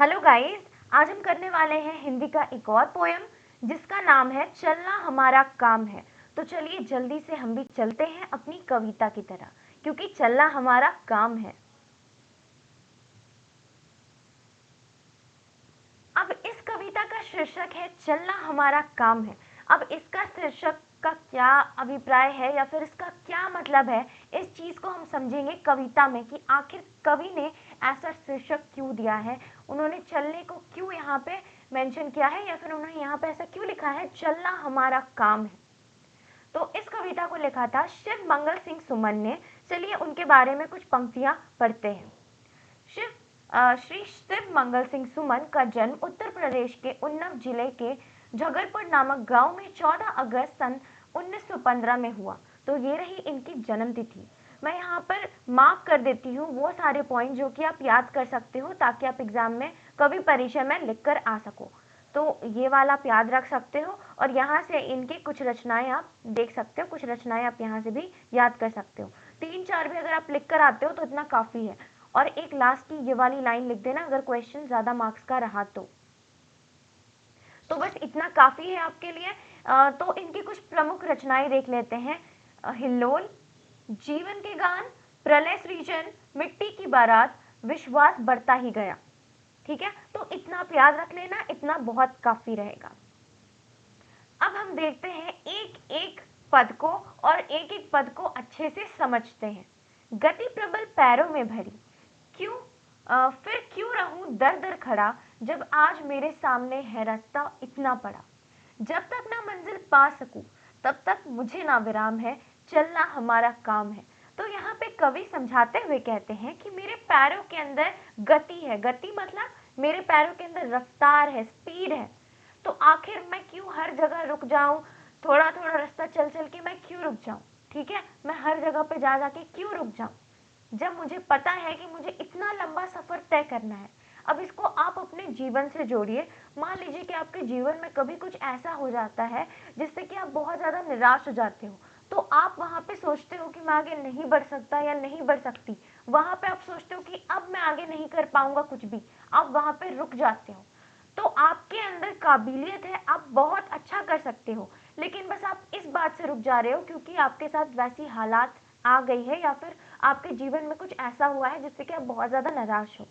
Hello guys. आज हम करने वाले हैं हिंदी का एक और पोयम जिसका नाम है चलना हमारा काम है। तो चलिए जल्दी से हम भी चलते हैं अपनी कविता की तरह, क्योंकि चलना हमारा काम है। अब इस कविता का शीर्षक है चलना हमारा काम है। अब इसका शीर्षक का क्या अभिप्राय है या फिर इसका क्या मतलब है, इस चीज को हम समझेंगे कविता में कि आखिर कवि ने ऐसा शीर्षक क्यों दिया है, उन्होंने चलने को क्यों यहाँ पे मेंशन किया है या फिर उन्होंने यहाँ पे ऐसा क्यों लिखा है चलना हमारा काम है। तो इस कविता को लिखा था शिव मंगल सिंह सुमन ने। चलिए उनके बारे में कुछ पंक्तियां पढ़ते हैं। श्री शिव मंगल सिंह सुमन का जन्म उत्तर प्रदेश के उन्नाव जिले के जगलपुर नामक गांव में 14 अगस्त सन 1915 में हुआ। तो ये रही इनकी जन्म तिथि। मैं यहाँ पर मार्क कर देती हूँ वो सारे पॉइंट जो कि आप याद कर सकते हो, ताकि आप एग्जाम में कवि परिचय में लिख कर आ सको। तो ये वाला आप याद रख सकते हो और यहाँ से इनकी कुछ रचनाएं आप देख सकते हो, कुछ रचनाएं आप यहाँ से भी याद कर सकते हो। 3-4 भी अगर आप लिख कर आते हो तो इतना काफी है। और एक लास्ट की ये वाली लाइन लिख देना अगर क्वेश्चन ज्यादा मार्क्स का रहा तो बस इतना काफी है आपके लिए। तो इनकी कुछ प्रमुख रचनाएं देख लेते हैं। हिल्लोल, जीवन के गान, प्रलय सृजन, मिट्टी की बारात, विश्वास बढ़ता ही गया। ठीक है, तो इतना आप याद रख लेना, इतना बहुत काफी रहेगा। अब हम देखते हैं एक एक पद को और एक एक पद को अच्छे से समझते हैं। गति प्रबल पैरों में भरी, क्यों फिर क्यों रहूं दर दर खड़ा, जब आज मेरे सामने है रास्ता इतना बड़ा। जब तक ना मंजिल पा सकूं तब तक मुझे ना विराम है, चलना हमारा काम है। तो यहाँ पे कवि समझाते हुए कहते हैं कि मेरे पैरों के अंदर गति है। गति मतलब मेरे पैरों के अंदर रफ्तार है, स्पीड है। तो आखिर मैं क्यों हर जगह रुक जाऊं, थोड़ा थोड़ा रास्ता चल चल के मैं क्यों रुक जाऊं। ठीक है, मैं हर जगह पे जा जाके क्यों रुक जाऊं, जब मुझे पता है कि मुझे इतना लंबा सफर तय करना है। अब इसको आप अपने जीवन से जोड़िए। मान लीजिए कि आपके जीवन में कभी कुछ ऐसा हो जाता है जिससे कि आप बहुत ज्यादा निराश हो जाते हो, तो आप वहां पे सोचते हो कि मैं आगे नहीं बढ़ सकता या नहीं बढ़ सकती। वहां पे आप सोचते हो कि अब मैं आगे नहीं कर पाऊंगा कुछ भी, आप वहां पे रुक जाते हो। तो आपके अंदर काबिलियत है, आप बहुत अच्छा कर सकते हो, लेकिन बस आप इस बात से रुक जा रहे हो क्योंकि आपके साथ वैसी हालात आ गई है या फिर आपके जीवन में कुछ ऐसा हुआ है जिससे कि आप बहुत ज्यादा निराश हो।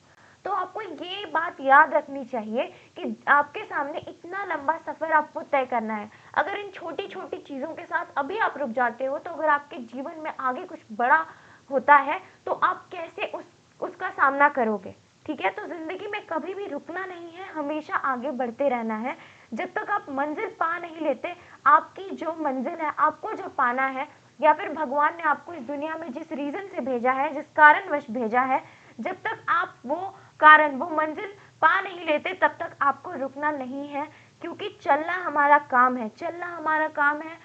तो आपको ये बात याद रखनी चाहिए कि आपके सामने इतना लंबा सफर आपको तय करना है। अगर इन छोटी छोटी चीजों के साथ अभी आप रुक जाते हो, तो अगर आपके जीवन में आगे कुछ बड़ा होता है तो आप कैसे उसका सामना करोगे। ठीक है, तो जिंदगी में कभी भी रुकना नहीं है, हमेशा आगे बढ़ते रहना है। जब तक आप मंजिल पा नहीं लेते, आपकी जो मंजिल है, आपको जो पाना है, या फिर भगवान ने आपको इस दुनिया में जिस रीजन से भेजा है, जिस कारणवश भेजा है, जब तक आप वो कारण, वो मंजिल पा नहीं लेते, तब तक आपको रुकना नहीं है। क्योंकि चलना हमारा काम है। चलना हमारा काम है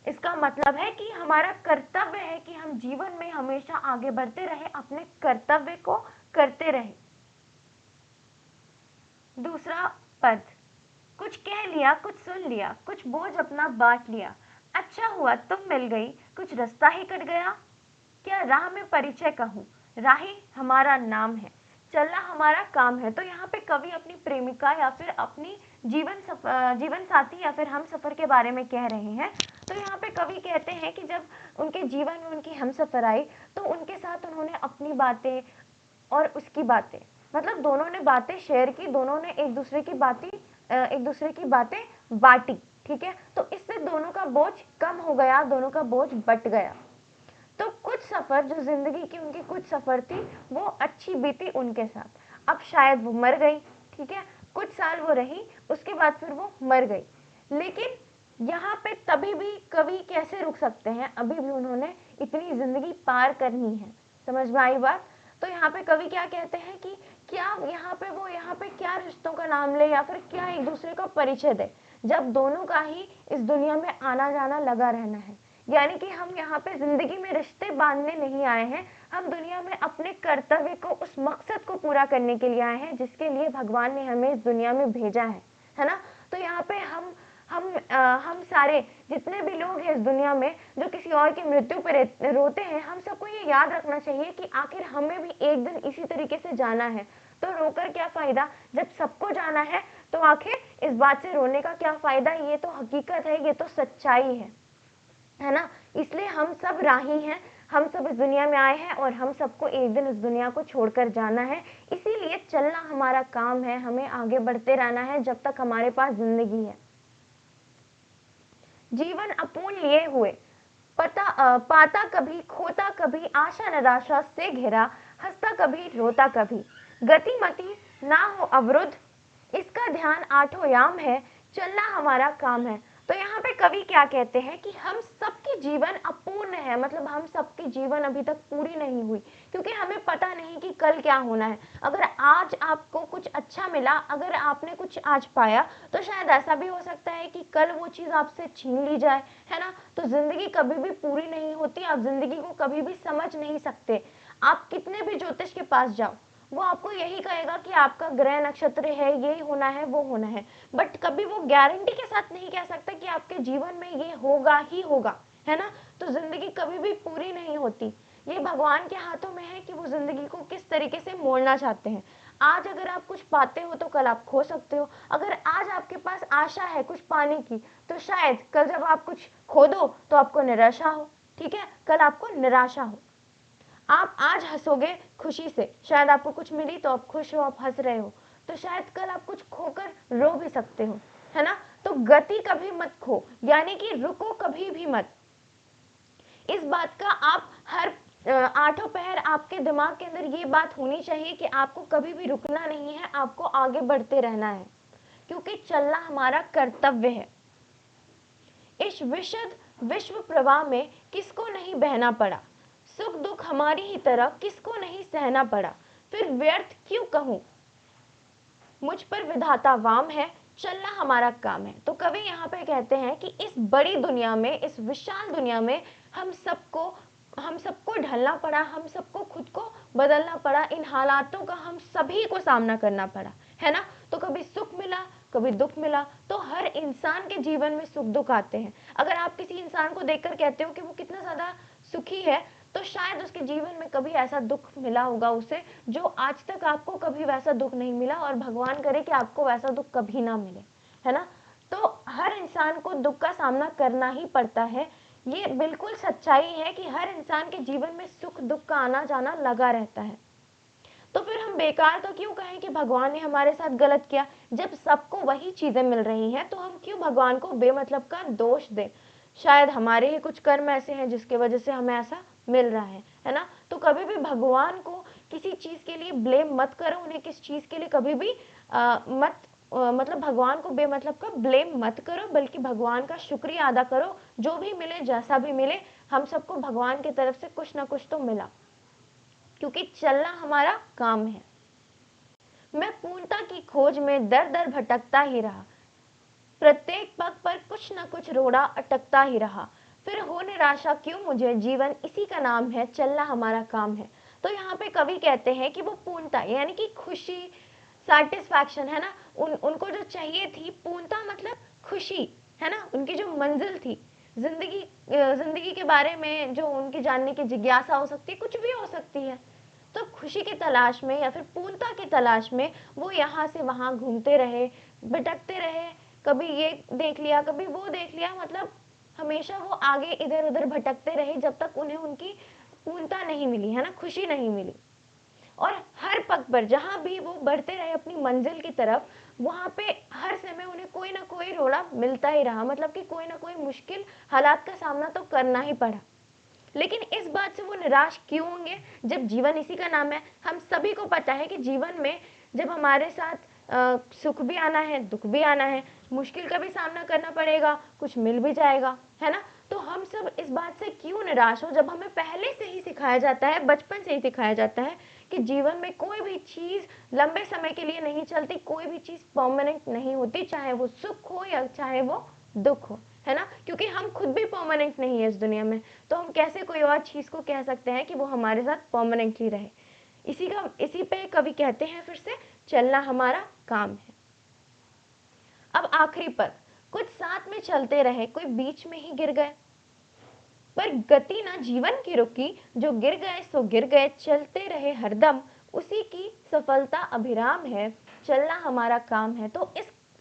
इसका मतलब है कि हमारा कर्तव्य है कि हम जीवन में हमेशा आगे बढ़ते रहे, अपने कर्तव्य को करते रहे। दूसरा पद, कुछ कह लिया, कुछ सुन लिया, कुछ बोझ अपना बांट लिया, अच्छा हुआ तुम मिल गई, कुछ रास्ता ही कट गया, क्या राह में परिचय कहूँ, राही हमारा नाम है, चलना हमारा काम है। तो यहाँ पे कवि अपनी प्रेमिका या फिर अपनी जीवन साथी या फिर हम सफर के बारे में कह रहे हैं। तो यहाँ पे कवि कहते हैं कि जब उनके जीवन में उनकी हम सफर आई तो उनके साथ उन्होंने अपनी बातें और उसकी बातें, मतलब दोनों ने बातें शेयर की, दोनों ने एक दूसरे की बातें बांटी। ठीक है, तो इससे दोनों का बोझ कम हो गया, दोनों का बोझ बट गया। तो कुछ सफर, जो जिंदगी की उनकी कुछ सफर थी, वो अच्छी बीती उनके साथ। अब शायद वो मर गई। ठीक है, कुछ साल वो रही, उसके बाद फिर वो मर गई। लेकिन यहाँ पे तभी भी कवि कैसे रुक सकते हैं, अभी भी उन्होंने इतनी जिंदगी पार करनी है। समझ में आई बात। तो यहाँ पे कवि क्या कहते हैं कि क्या यहाँ पे क्या रिश्तों का नाम ले या फिर क्या एक दूसरे का परिचय दे, जब दोनों का ही इस दुनिया में आना जाना लगा रहना है। यानी कि हम यहाँ पे जिंदगी में रिश्ते बांधने नहीं आए हैं, हम दुनिया में अपने कर्तव्य को, उस मकसद को पूरा करने के लिए आए हैं जिसके लिए भगवान ने हमें इस दुनिया में भेजा है ना। तो यहाँ पे हम सारे जितने भी लोग हैं इस दुनिया में जो किसी और की मृत्यु पर रोते हैं, हम सबको ये याद रखना चाहिए कि आखिर हमें भी एक दिन इसी तरीके से जाना है। तो रोकर क्या फायदा, जब सबको जाना है तो आखिर इस बात से रोने का क्या फायदा। ये तो हकीकत है, ये तो सच्चाई है ना। इसलिए हम सब राही हैं, हम सब इस दुनिया में आए हैं और हम सबको एक दिन इस दुनिया को छोड़कर जाना है। इसीलिए चलना हमारा काम है, हमें आगे बढ़ते रहना है जब तक हमारे पास जिंदगी है। जीवन अपूर्ण लिए हुए, पाता कभी खोता कभी, आशा निराशा से घिरा, हंसता कभी रोता कभी, गतिमति ना हो अवरुद्ध, इसका ध्यान आठों याम है, चलना हमारा काम है। तो यहाँ पे कवि क्या कहते हैं कि हम सबकी जीवन अपूर्ण है, मतलब हम सबकी जीवन अभी तक पूरी नहीं हुई, क्योंकि हमें पता नहीं कि कल क्या होना है। अगर आज आपको कुछ अच्छा मिला, अगर आपने कुछ आज पाया, तो शायद ऐसा भी हो सकता है कि कल वो चीज आपसे छीन ली जाए, है ना। तो जिंदगी कभी भी पूरी नहीं होती, आप जिंदगी को कभी भी समझ नहीं सकते। आप कितने भी ज्योतिष के पास जाओ, वो आपको यही कहेगा कि आपका ग्रह नक्षत्र है, ये होना है, वो होना है, बट कभी वो गारंटी के साथ नहीं कह सकता कि आपके जीवन में ये होगा ही होगा, है ना। तो जिंदगी कभी भी पूरी नहीं होती, ये भगवान के हाथों में है कि वो जिंदगी को किस तरीके से मोड़ना चाहते हैं। आज अगर आप कुछ पाते हो तो कल आप खो सकते हो। अगर आज आपके पास आशा है कुछ पाने की, तो शायद कल जब आप कुछ खो दो तो आपको निराशा हो, ठीक है, कल आपको निराशा हो। आप आज हंसोगे खुशी से, शायद आपको कुछ मिली तो आप खुश हो, आप हंस रहे हो, तो शायद कल आप कुछ खोकर रो भी सकते हो, है ना। तो गति कभी मत खो, यानी कि रुको कभी भी मत। इस बात का आप हर आठों पहर आपके दिमाग के अंदर ये बात होनी चाहिए कि आपको कभी भी रुकना नहीं है, आपको आगे बढ़ते रहना है, क्योंकि चलना हमारा कर्तव्य है। इस विशद विश्व प्रवाह में किसको नहीं बहना पड़ा, सुख दुख हमारी ही तरह किसको नहीं सहना पड़ा, फिर व्यर्थ क्यों कहूं, मुझ पर विधाता वाम है, चलना हमारा काम है। तो कवि यहाँ पे कहते हैं कि इस बड़ी दुनिया में, इस विशाल दुनिया में हम सबको ढलना पड़ा, हम सबको खुद को बदलना पड़ा, इन हालातों का हम सभी को सामना करना पड़ा, है ना। तो कभी सुख मिला, कभी दुख मिला, तो हर इंसान के जीवन में सुख दुख आते हैं। अगर आप किसी इंसान को देखकर कहते हो कि वो कितना ज्यादा सुखी है, तो शायद उसके जीवन में कभी ऐसा दुख मिला होगा उसे, जो आज तक आपको कभी वैसा दुख नहीं मिला, और भगवान करे कि आपको वैसा दुख कभी ना मिले, है ना। तो हर इंसान को दुख का सामना करना ही पड़ता है, ये बिल्कुल सच्चाई है कि हर इंसान के जीवन में सुख दुख का आना जाना लगा रहता है। तो फिर हम बेकार तो क्यों कहें कि भगवान ने हमारे साथ गलत किया, जब सबको वही चीजें मिल रही हैं, तो हम क्यों भगवान को बेमतलब का दोष दें। शायद हमारे ही कुछ कर्म ऐसे हैं जिसके वजह से हमें ऐसा मिल रहा है ना। तो कभी भी भगवान को किसी चीज के लिए ब्लेम मत करो, उन्हें किस चीज के लिए कभी भी मतलब भगवान को बेमतलब का ब्लेम मत करो, बल्कि भगवान का शुक्रिया अदा करो। जो भी मिले, जैसा भी मिले, हम सबको भगवान की तरफ से कुछ ना कुछ तो मिला, क्योंकि चलना हमारा काम है। मैं पूर्णता की खोज में दर दर भटकता ही रहा, प्रत्येक पग पर कुछ न कुछ रोड़ा अटकता ही रहा, फिर हो निराशा क्यों मुझे, जीवन इसी का नाम है, चलना हमारा काम है। तो यहाँ पे कवि कहते हैं कि वो पूर्णता यानी कि खुशी, सेटिस्फैक्शन, है ना, उनको जो चाहिए थी पूर्णता, मतलब खुशी, है ना, उनकी जो मंजिल थी जिंदगी के बारे में, जो उनकी जानने की जिज्ञासा हो सकती है, कुछ भी हो सकती है, तो खुशी की तलाश में या फिर पूर्णता की तलाश में वो यहाँ से वहां घूमते रहे, भटकते रहे, कभी ये देख लिया, कभी वो देख लिया, मतलब हमेशा वो आगे इधर उधर भटकते रहे जब तक उन्हें उनकी पूर्णता नहीं मिली, है ना, खुशी नहीं मिली। और हर पग पर जहां भी वो बढ़ते रहे अपनी मंजिल की तरफ, वहां पे हर समय उन्हें कोई ना कोई रोड़ा मिलता ही रहा, मतलब कि कोई ना कोई मुश्किल हालात का सामना तो करना ही पड़ा। लेकिन इस बात से वो निराश क्यों होंगे, जब जीवन इसी का नाम है। हम सभी को पता है कि जीवन में जब हमारे साथ सुख भी आना है, दुख भी आना है, मुश्किल का भी सामना करना पड़ेगा, कुछ मिल भी जाएगा, है ना। तो हम सब इस बात से क्यों निराश हो, जब हमें पहले से ही सिखाया जाता है, बचपन से ही सिखाया जाता है कि जीवन में कोई भी चीज लंबे समय के लिए नहीं चलती, कोई भी चीज परमानेंट नहीं होती, चाहे वो सुख हो या चाहे वो दुख हो, है ना। क्योंकि हम खुद भी परमानेंट नहीं है इस दुनिया में, तो हम कैसे कोई और चीज को कह सकते हैं कि वो हमारे साथ परमानेंटली रहे। इसी पे कवि कहते हैं फिर से, चलना हमारा काम है। अब आखिरी पर, कुछ साथ में चलते रहे, कोई बीच में ही गिर गए, पर गति ना जीवन की रुकी, जो गिर गए सो गिर गए, चलते रहे हरदम, उसी की सफलता अभिराम है, चलना हमारा काम है। तो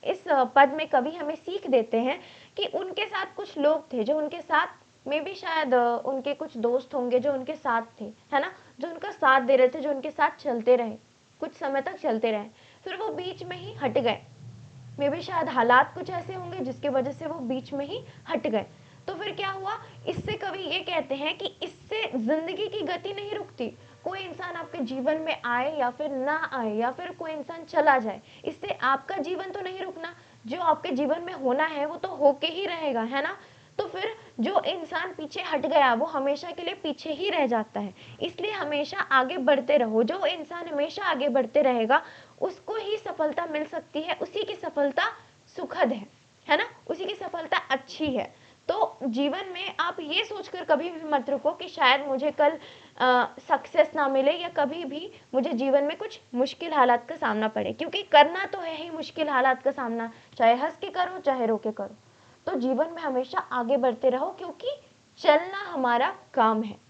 इस पद में कवि हमें सीख देते हैं कि उनके साथ कुछ लोग थे जो उनके साथ में भी शायद उनके कुछ दोस्त होंगे जो उनके साथ थे, है ना, जो उनका साथ दे रहे थे, जो उनके साथ चलते रहे, कुछ समय तक चलते रहे, फिर वो बीच में ही हट गए। मे भी शायद हालात कुछ ऐसे होंगे जिसके वजह से वो बीच में ही हट गए। तो फिर क्या हुआ, इससे कवि ये कहते हैं कि इससे जिंदगी की गति नहीं रुकती। कोई इंसान आपके जीवन में आए या फिर ना आए या फिर कोई इंसान चला जाए, इससे आपका जीवन तो नहीं रुकना। जो आपके जीवन में होना है वो तो होके ही रहेगा, है ना। तो फिर जो इंसान पीछे हट गया वो हमेशा के लिए पीछे ही रह जाता है। इसलिए हमेशा आगे बढ़ते रहो। जो इंसान हमेशा आगे बढ़ते रहेगा उसको ही सफलता मिल सकती है, उसी की सफलता सुखद है ना, उसी की सफलता अच्छी है। तो जीवन में आप ये सोचकर कभी भी मत रुको कि शायद मुझे कल सक्सेस ना मिले या कभी भी मुझे जीवन में कुछ मुश्किल हालात का सामना पड़े, क्योंकि करना तो है ही मुश्किल हालात का सामना, चाहे हंस के करो चाहे रो के करो। तो जीवन में हमेशा आगे बढ़ते रहो, क्योंकि चलना हमारा काम है।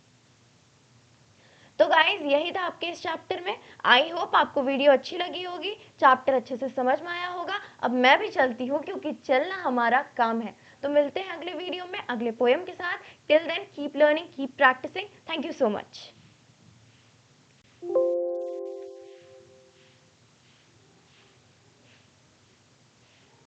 तो गाइज यही था आपके इस चैप्टर में। आई होप आपको वीडियो अच्छी लगी होगी, चैप्टर अच्छे से समझ में आया होगा। अब मैं भी चलती हूँ क्योंकि चलना हमारा काम है। तो मिलते हैं अगले वीडियो में अगले पोएम के साथ। Till then keep learning, keep practising. Thank you so much.